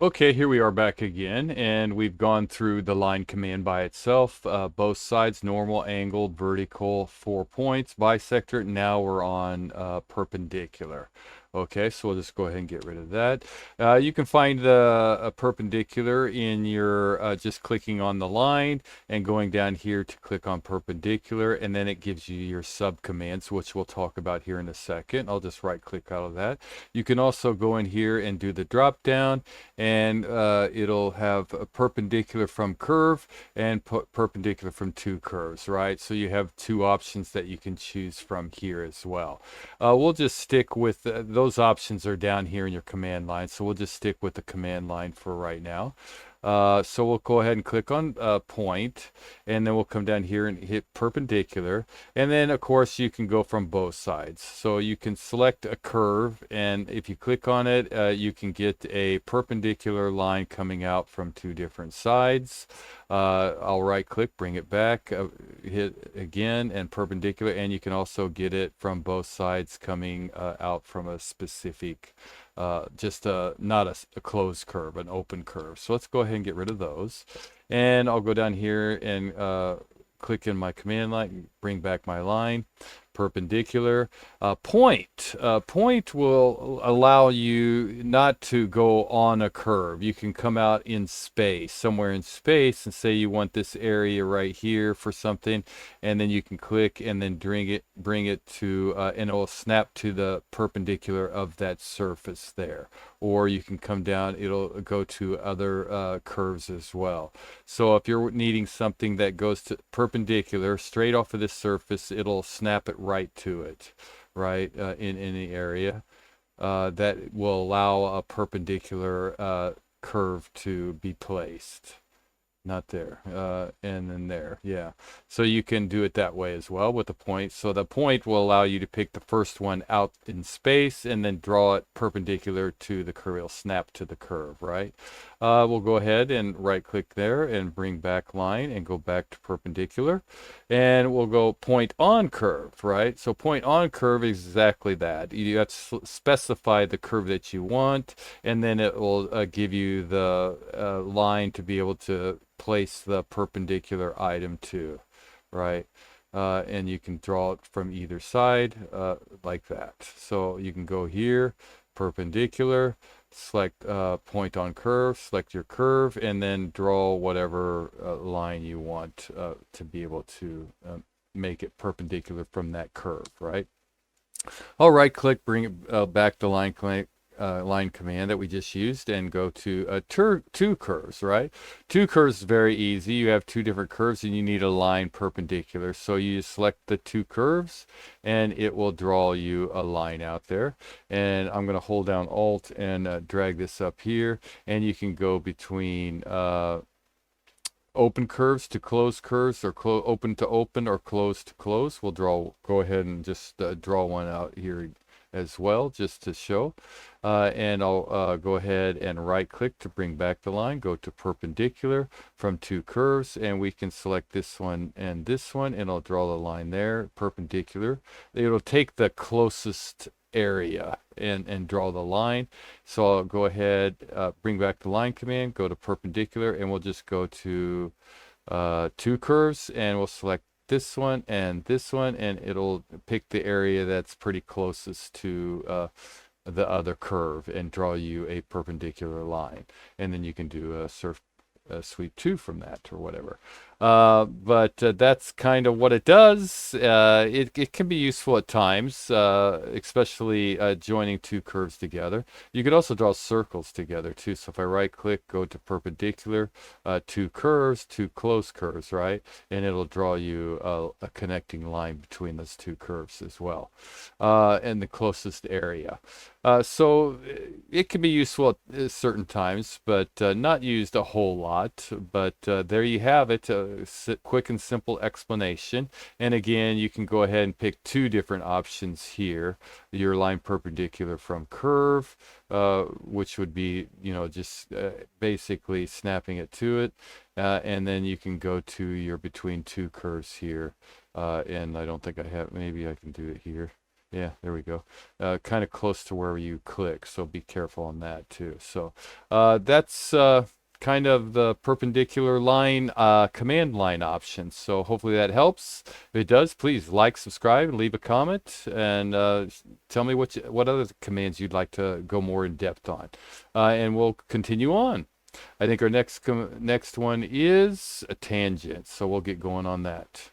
Okay, here we are back again, and we've gone through the line command by itself, both sides, normal, angled, vertical, 4 points, bisector. Now we're on perpendicular. Okay, so we'll just go ahead and get rid of that. You can find a perpendicular in your just clicking on the line and going down here to click on perpendicular, and then it gives you your sub commands, which we'll talk about here in a second. I'll just right click out of that. You can also go in here and do the drop down, and it'll have a perpendicular from curve and perpendicular from two curves, right? So you have two options that you can choose from here as well. We'll just stick with those options are down here in your command line, so we'll just stick with the command line for right now. So we'll go ahead and click on point, and then we'll come down here and hit perpendicular. And then, of course, you can go from both sides. So you can select a curve, and if you click on it, you can get a perpendicular line coming out from two different sides. I'll right click, bring it back, hit again and perpendicular, and you can also get it from both sides coming out from a specific just not a closed curve, an open curve. So let's go ahead and get rid of those. And I'll go down here and click in my command line, bring back my line, perpendicular. Point will allow you not to go on a curve. You can come out in space, somewhere in space, and say you want this area right here for something, and then you can click and then bring it to, and it will snap to the perpendicular of that surface there. Or you can come down, it'll go to other curves as well. So if you're needing something that goes to perpendicular straight off of this surface, it'll snap it right to it, right, in any area. That will allow a perpendicular curve to be placed. Not there, and then there, yeah. So you can do it that way as well with the point. So the point will allow you to pick the first one out in space and then draw it perpendicular to the curve. It'll snap to the curve, right? We'll go ahead and right click there and bring back line and go back to perpendicular. And we'll go point on curve, right? So point on curve is exactly that. You have to specify the curve that you want, and then it will give you the line to be able to place the perpendicular item to, right? And you can draw it from either side like that. So you can go here, perpendicular, select point on curve, select your curve, and then draw whatever line you want to be able to make it perpendicular from that curve, right? I'll right click, bring it back to line command that we just used, and go to two curves, right? Two curves is very easy. You have two different curves and you need a line perpendicular. So you select the two curves and it will draw you a line out there. And I'm going to hold down Alt and drag this up here, and you can go between open curves to closed curves, or open to open or closed to close. We'll go ahead and just draw one out here as well, just to show. And I'll go ahead and right click to bring back the line, go to perpendicular from two curves, and we can select this one, and I'll draw the line there, perpendicular. It'll take the closest area and draw the line. So I'll go ahead, bring back the line command, go to perpendicular, and we'll just go to two curves, and we'll select this one, and it'll pick the area that's pretty closest to the other curve and draw you a perpendicular line. And then you can do a sweep 2 from that or whatever. But that's kind of what it does. It can be useful at times, especially joining two curves together. You could also draw circles together too. So if I right click, go to perpendicular, two curves, two closed curves, right? And it'll draw you a connecting line between those two curves as well, and the closest area. So it can be useful at certain times, but not used a whole lot. But there you have it. Quick and simple explanation. And again, you can go ahead and pick two different options here. Your line perpendicular from curve, which would be, just basically snapping it to it. And then you can go to your between two curves here. And I don't think I have, maybe I can do it here. Yeah, there we go. Kind of close to where you click, so be careful on that too. So that's kind of the perpendicular line command line option. So hopefully that helps. If it does, please like, subscribe, and leave a comment, and tell me what other commands you'd like to go more in depth on, and we'll continue on. I think our next one is a tangent, so we'll get going on that.